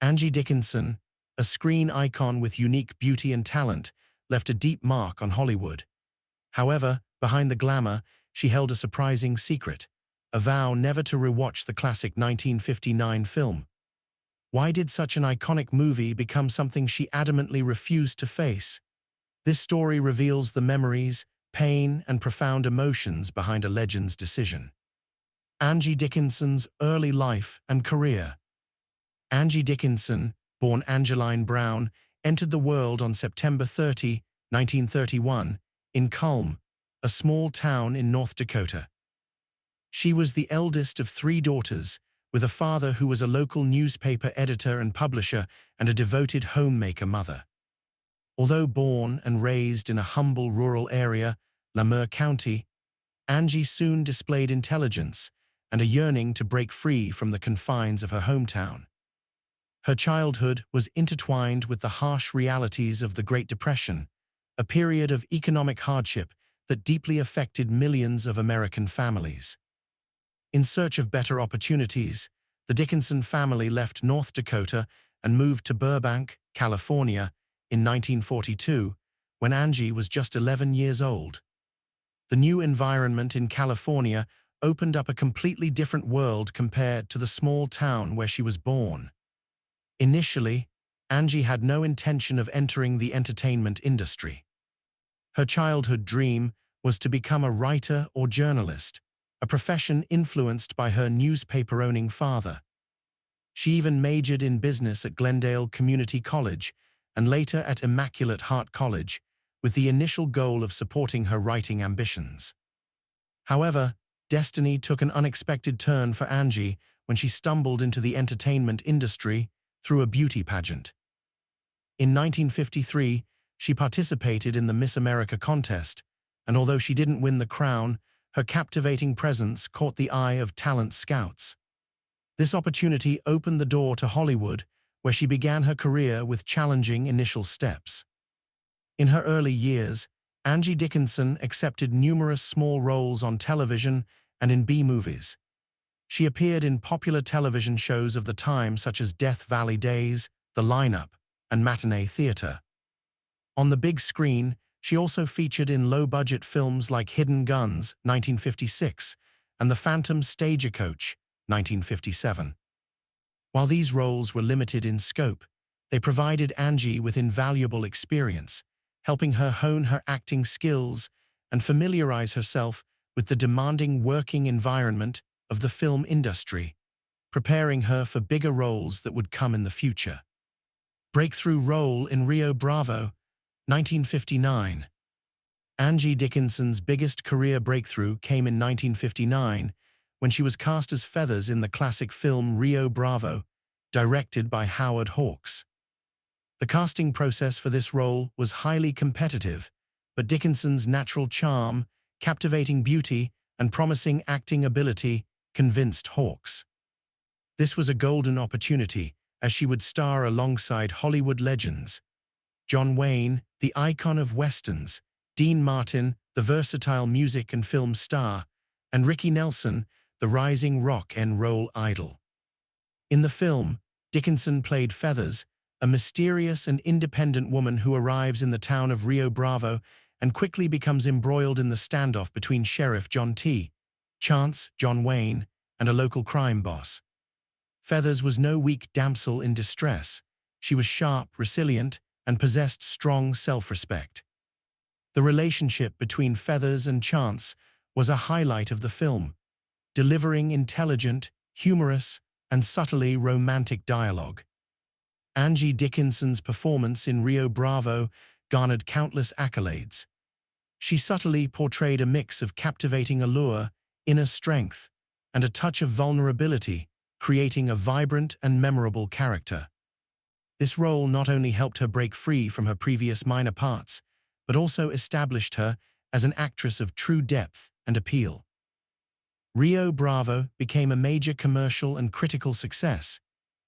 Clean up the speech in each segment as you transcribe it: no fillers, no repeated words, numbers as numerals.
Angie Dickinson, a screen icon with unique beauty and talent, left a deep mark on Hollywood. However, behind the glamour, she held a surprising secret, a vow never to rewatch the classic 1959 film. Why did such an iconic movie become something she adamantly refused to face? This story reveals the memories, pain, and profound emotions behind a legend's decision. Angie Dickinson's early life and career. Angie Dickinson, born Angeline Brown, entered the world on September 30, 1931, in Culm, a small town in North Dakota. She was the eldest of three daughters, with a father who was a local newspaper editor and publisher and a devoted homemaker mother. Although born and raised in a humble rural area, Lamar County, Angie soon displayed intelligence and a yearning to break free from the confines of her hometown. Her childhood was intertwined with the harsh realities of the Great Depression, a period of economic hardship that deeply affected millions of American families. In search of better opportunities, the Dickinson family left North Dakota and moved to Burbank, California, in 1942, when Angie was just 11 years old. The new environment in California opened up a completely different world compared to the small town where she was born. Initially, Angie had no intention of entering the entertainment industry. Her childhood dream was to become a writer or journalist, a profession influenced by her newspaper-owning father. She even majored in business at Glendale Community College and later at Immaculate Heart College, with the initial goal of supporting her writing ambitions. However, destiny took an unexpected turn for Angie when she stumbled into the entertainment industry through a beauty pageant. In 1953, she participated in the Miss America contest, and although she didn't win the crown, her captivating presence caught the eye of talent scouts. This opportunity opened the door to Hollywood, where she began her career with challenging initial steps. In her early years, Angie Dickinson accepted numerous small roles on television and in B-movies. She appeared in popular television shows of the time such as Death Valley Days, The Lineup, and Matinee Theater. On the big screen, she also featured in low-budget films like Hidden Guns, 1956, and The Phantom Stagecoach, 1957. While these roles were limited in scope, they provided Angie with invaluable experience, helping her hone her acting skills and familiarize herself with the demanding working environment of the film industry, preparing her for bigger roles that would come in the future. Breakthrough role in Rio Bravo, 1959. Angie Dickinson's biggest career breakthrough came in 1959 when she was cast as Feathers in the classic film Rio Bravo, directed by Howard Hawks. The casting process for this role was highly competitive, but Dickinson's natural charm, captivating beauty, and promising acting ability convinced Hawks. This was a golden opportunity, as she would star alongside Hollywood legends: John Wayne, the icon of westerns; Dean Martin, the versatile music and film star; and Ricky Nelson, the rising rock and roll idol. In the film, Dickinson played Feathers, a mysterious and independent woman who arrives in the town of Rio Bravo and quickly becomes embroiled in the standoff between Sheriff Chance, John Wayne, and a local crime boss. Feathers was no weak damsel in distress. She was sharp, resilient, and possessed strong self-respect. The relationship between Feathers and Chance was a highlight of the film, delivering intelligent, humorous, and subtly romantic dialogue. Angie Dickinson's performance in Rio Bravo garnered countless accolades. She subtly portrayed a mix of captivating allure, inner strength, and a touch of vulnerability, creating a vibrant and memorable character. This role not only helped her break free from her previous minor parts, but also established her as an actress of true depth and appeal. Rio Bravo became a major commercial and critical success,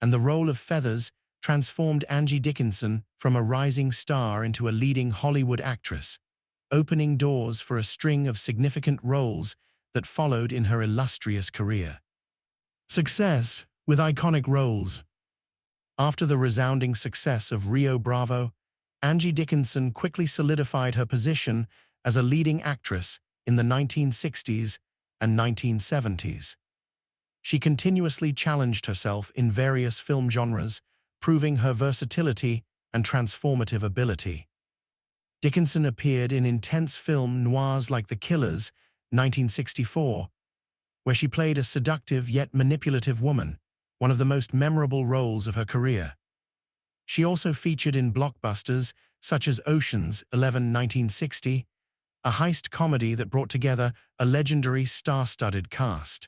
and the role of Feathers transformed Angie Dickinson from a rising star into a leading Hollywood actress, opening doors for a string of significant roles that followed in her illustrious career. Success with iconic roles. After the resounding success of Rio Bravo, Angie Dickinson quickly solidified her position as a leading actress in the 1960s and 1970s. She continuously challenged herself in various film genres, proving her versatility and transformative ability. Dickinson appeared in intense film noirs like The Killers, 1964, where she played a seductive yet manipulative woman, one of the most memorable roles of her career. She also featured in blockbusters such as Ocean's 11, 1960, a heist comedy that brought together a legendary star-studded cast.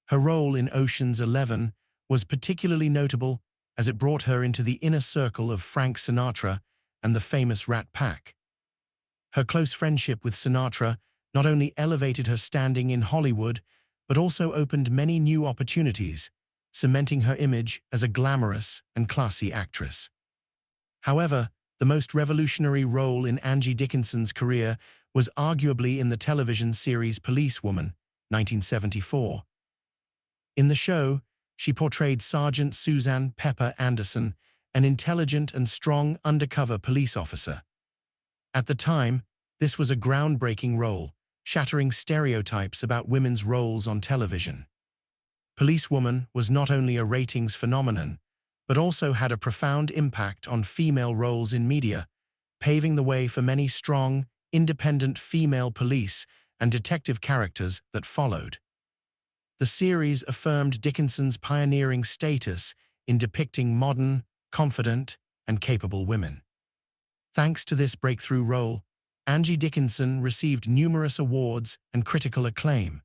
Her role in Ocean's 11 was particularly notable as it brought her into the inner circle of Frank Sinatra and the famous Rat Pack. Her close friendship with Sinatra not only elevated her standing in Hollywood, but also opened many new opportunities, cementing her image as a glamorous and classy actress. However, the most revolutionary role in Angie Dickinson's career was arguably in the television series Policewoman, 1974. In the show, she portrayed Sergeant Suzanne Pepper Anderson, an intelligent and strong undercover police officer. At the time, this was a groundbreaking role, shattering stereotypes about women's roles on television. Policewoman was not only a ratings phenomenon, but also had a profound impact on female roles in media, paving the way for many strong, independent female police and detective characters that followed. The series affirmed Dickinson's pioneering status in depicting modern, confident, and capable women. Thanks to this breakthrough role, Angie Dickinson received numerous awards and critical acclaim.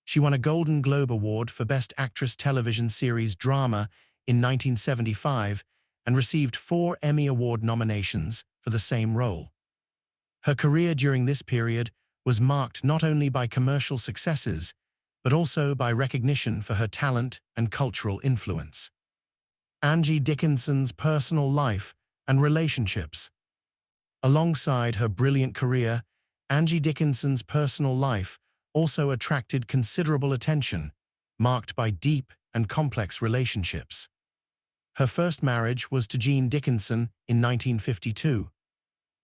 She won a Golden Globe Award for Best Actress Television Series Drama in 1975 and received 4 Emmy Award nominations for the same role. Her career during this period was marked not only by commercial successes, but also by recognition for her talent and cultural influence. Angie Dickinson's personal life and relationships. Alongside her brilliant career, Angie Dickinson's personal life also attracted considerable attention, marked by deep and complex relationships. Her first marriage was to Jean Dickinson in 1952.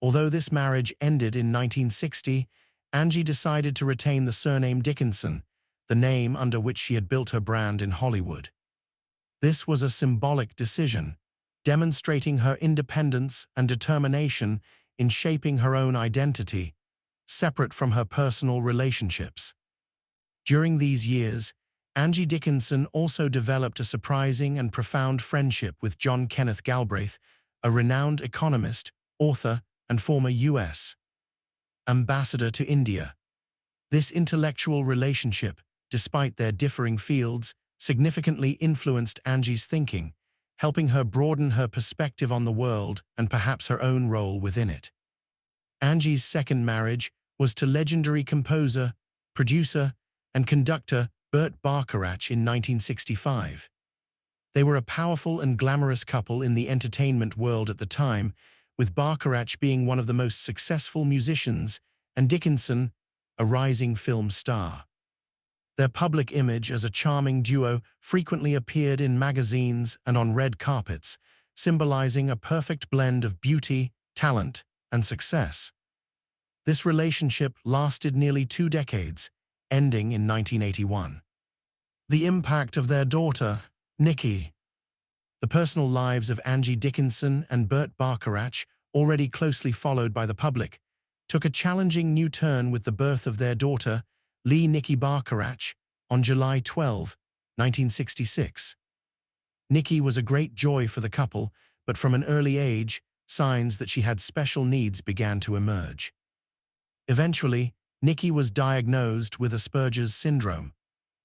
Although this marriage ended in 1960, Angie decided to retain the surname Dickinson, the name under which she had built her brand in Hollywood. This was a symbolic decision, demonstrating her independence and determination in shaping her own identity, separate from her personal relationships. During these years, Angie Dickinson also developed a surprising and profound friendship with John Kenneth Galbraith, a renowned economist, author, and former U.S. ambassador to India. This intellectual relationship, despite their differing fields, significantly influenced Angie's thinking, helping her broaden her perspective on the world and perhaps her own role within it. Angie's second marriage was to legendary composer, producer, and conductor Burt Bacharach in 1965. They were a powerful and glamorous couple in the entertainment world at the time, with Bacharach being one of the most successful musicians and Dickinson a rising film star. Their public image as a charming duo frequently appeared in magazines and on red carpets, symbolizing a perfect blend of beauty, talent, and success. This relationship lasted nearly 2 decades, ending in 1981. The impact of their daughter, Nikki. The personal lives of Angie Dickinson and Burt Bacharach, already closely followed by the public, took a challenging new turn with the birth of their daughter, Nikki Bacharach, on July 12, 1966. Nikki was a great joy for the couple, but from an early age, signs that she had special needs began to emerge. Eventually, Nikki was diagnosed with Asperger's syndrome,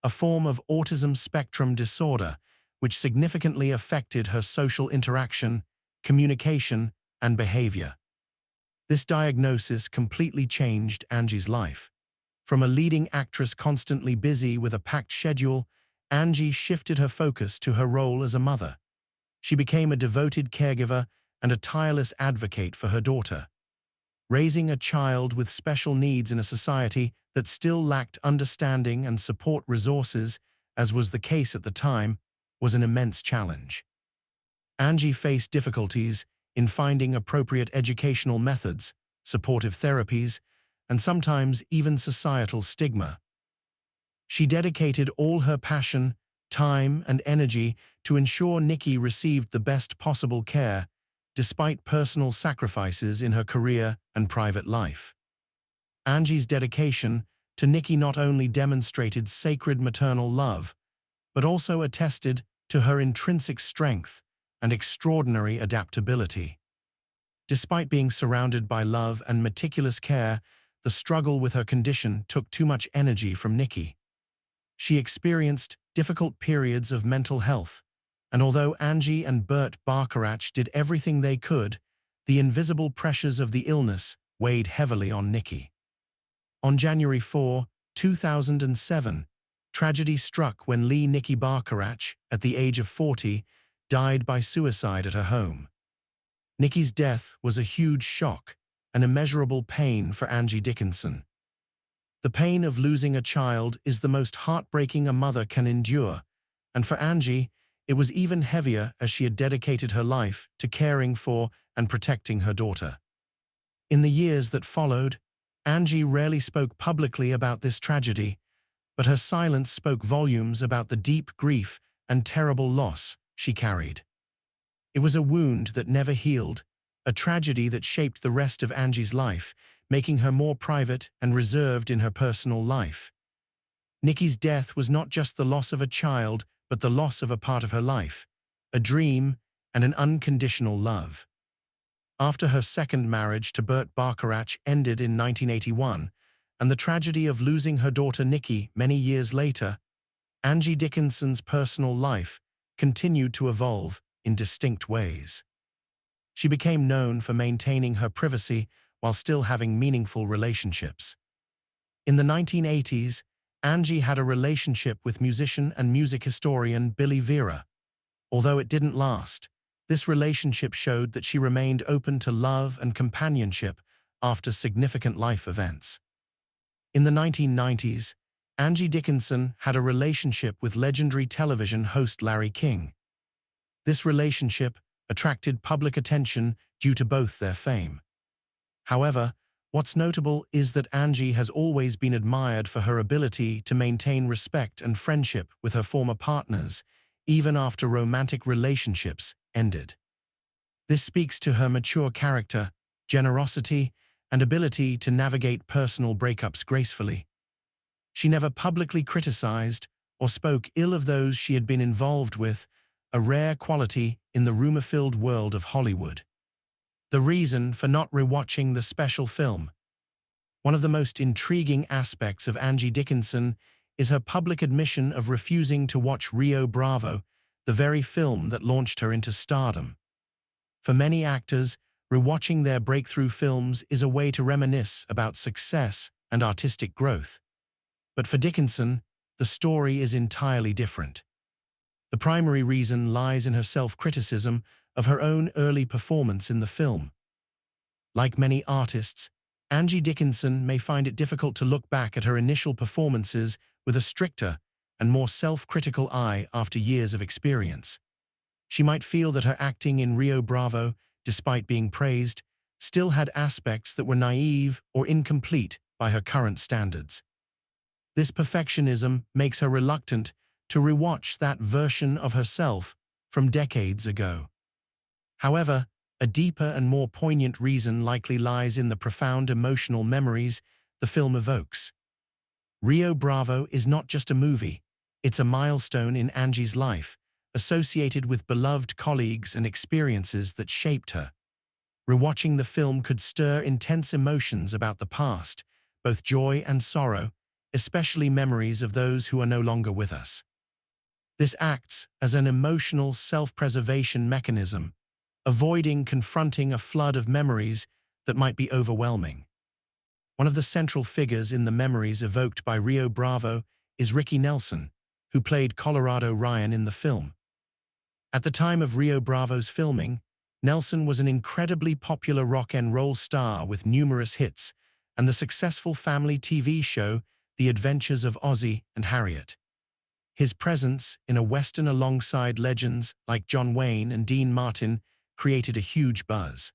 a form of autism spectrum disorder which significantly affected her social interaction, communication, and behavior. This diagnosis completely changed Angie's life. From a leading actress constantly busy with a packed schedule, Angie shifted her focus to her role as a mother. She became a devoted caregiver and a tireless advocate for her daughter. Raising a child with special needs in a society that still lacked understanding and support resources, as was the case at the time, was an immense challenge. Angie faced difficulties in finding appropriate educational methods, supportive therapies, and sometimes even societal stigma. She dedicated all her passion, time, and energy to ensure Nikki received the best possible care, despite personal sacrifices in her career and private life. Angie's dedication to Nikki not only demonstrated sacred maternal love, but also attested to her intrinsic strength and extraordinary adaptability. Despite being surrounded by love and meticulous care, the struggle with her condition took too much energy from Nikki. She experienced difficult periods of mental health, and although Angie and Burt Bacharach did everything they could, the invisible pressures of the illness weighed heavily on Nikki. On January 4, 2007, tragedy struck when Nikki Bacharach, at the age of 40, died by suicide at her home. Nikki's death was a huge shock, an immeasurable pain for Angie Dickinson. The pain of losing a child is the most heartbreaking a mother can endure, and for Angie, it was even heavier as she had dedicated her life to caring for and protecting her daughter. In the years that followed, Angie rarely spoke publicly about this tragedy, but her silence spoke volumes about the deep grief and terrible loss she carried. It was a wound that never healed, a tragedy that shaped the rest of Angie's life, making her more private and reserved in her personal life. Nikki's death was not just the loss of a child, but the loss of a part of her life, a dream, and an unconditional love. After her second marriage to Burt Bacharach ended in 1981, and the tragedy of losing her daughter Nikki many years later, Angie Dickinson's personal life continued to evolve in distinct ways. She became known for maintaining her privacy while still having meaningful relationships. In the 1980s, Angie had a relationship with musician and music historian Billy Vera. Although it didn't last, this relationship showed that she remained open to love and companionship after significant life events. In the 1990s, Angie Dickinson had a relationship with legendary television host Larry King. This relationship attracted public attention due to both their fame. However, what's notable is that Angie has always been admired for her ability to maintain respect and friendship with her former partners, even after romantic relationships ended. This speaks to her mature character, generosity, and ability to navigate personal breakups gracefully. She never publicly criticized or spoke ill of those she had been involved with, a rare quality in the rumor-filled world of Hollywood. The reason for not rewatching the special film. One of the most intriguing aspects of Angie Dickinson is her public admission of refusing to watch Rio Bravo, the very film that launched her into stardom. For many actors, rewatching their breakthrough films is a way to reminisce about success and artistic growth. But for Dickinson, the story is entirely different. The primary reason lies in her self-criticism of her own early performance in the film. Like many artists, Angie Dickinson may find it difficult to look back at her initial performances with a stricter and more self-critical eye after years of experience. She might feel that her acting in Rio Bravo, despite being praised, still had aspects that were naive or incomplete by her current standards. This perfectionism makes her reluctant to rewatch that version of herself from decades ago. However, a deeper and more poignant reason likely lies in the profound emotional memories the film evokes. Rio Bravo is not just a movie, it's a milestone in Angie's life, associated with beloved colleagues and experiences that shaped her. Rewatching the film could stir intense emotions about the past, both joy and sorrow, especially memories of those who are no longer with us. This acts as an emotional self-preservation mechanism, avoiding confronting a flood of memories that might be overwhelming. One of the central figures in the memories evoked by Rio Bravo is Ricky Nelson, who played Colorado Ryan in the film. At the time of Rio Bravo's filming, Nelson was an incredibly popular rock and roll star with numerous hits and the successful family TV show The Adventures of Ozzie and Harriet. His presence in a Western alongside legends like John Wayne and Dean Martin created a huge buzz.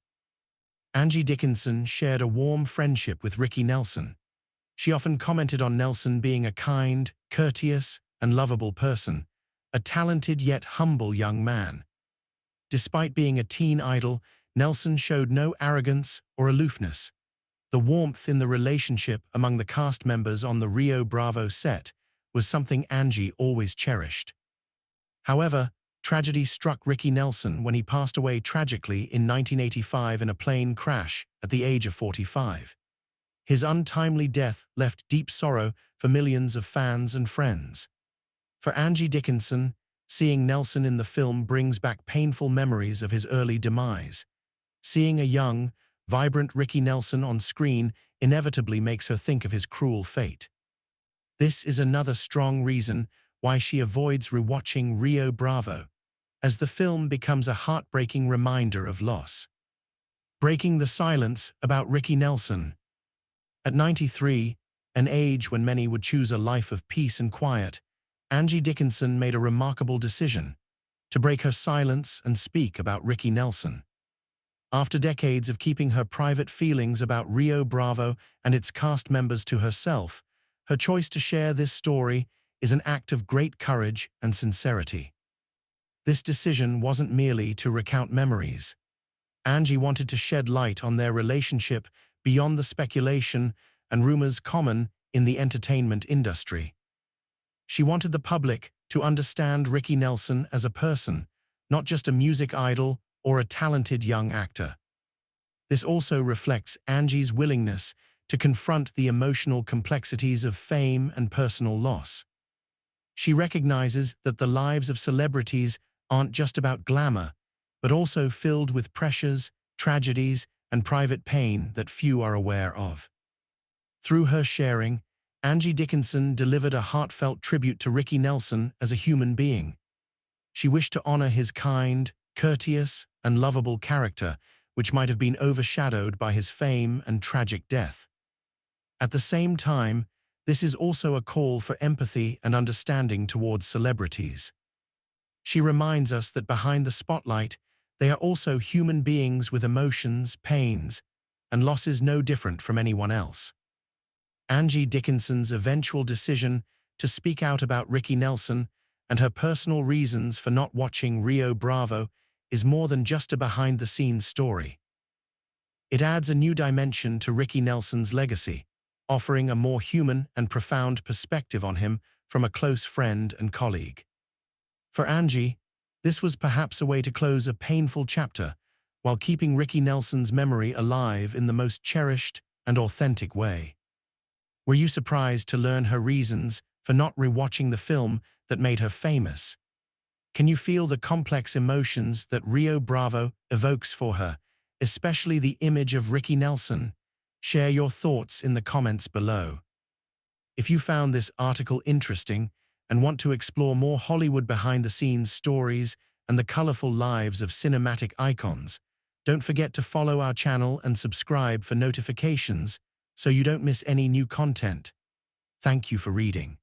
Angie Dickinson shared a warm friendship with Ricky Nelson. She often commented on Nelson being a kind, courteous, and lovable person, a talented yet humble young man. Despite being a teen idol, Nelson showed no arrogance or aloofness. The warmth in the relationship among the cast members on the Rio Bravo set was something Angie always cherished. However, tragedy struck Ricky Nelson when he passed away tragically in 1985 in a plane crash at the age of 45. His untimely death left deep sorrow for millions of fans and friends. For Angie Dickinson, seeing Nelson in the film brings back painful memories of his early demise. Seeing a young, vibrant Ricky Nelson on screen inevitably makes her think of his cruel fate. This is another strong reason why she avoids rewatching Rio Bravo, as the film becomes a heartbreaking reminder of loss. Breaking the silence about Ricky Nelson. At 93, an age when many would choose a life of peace and quiet, Angie Dickinson made a remarkable decision to break her silence and speak about Ricky Nelson. After decades of keeping her private feelings about Rio Bravo and its cast members to herself, her choice to share this story is an act of great courage and sincerity. This decision wasn't merely to recount memories. Angie wanted to shed light on their relationship beyond the speculation and rumors common in the entertainment industry. She wanted the public to understand Ricky Nelson as a person, not just a music idol or a talented young actor. This also reflects Angie's willingness to confront the emotional complexities of fame and personal loss. She recognizes that the lives of celebrities aren't just about glamour, but also filled with pressures, tragedies, and private pain that few are aware of. Through her sharing, Angie Dickinson delivered a heartfelt tribute to Ricky Nelson as a human being. She wished to honor his kind, courteous, and lovable character, which might have been overshadowed by his fame and tragic death. At the same time, this is also a call for empathy and understanding towards celebrities. She reminds us that behind the spotlight, they are also human beings with emotions, pains, and losses no different from anyone else. Angie Dickinson's eventual decision to speak out about Ricky Nelson and her personal reasons for not watching Rio Bravo is more than just a behind-the-scenes story. It adds a new dimension to Ricky Nelson's legacy, offering a more human and profound perspective on him from a close friend and colleague. For Angie, this was perhaps a way to close a painful chapter while keeping Ricky Nelson's memory alive in the most cherished and authentic way. Were you surprised to learn her reasons for not rewatching the film that made her famous? Can you feel the complex emotions that Rio Bravo evokes for her, especially the image of Ricky Nelson? Share your thoughts in the comments below. If you found this article interesting and want to explore more Hollywood behind-the-scenes stories and the colorful lives of cinematic icons, don't forget to follow our channel and subscribe for notifications so you don't miss any new content. Thank you for reading.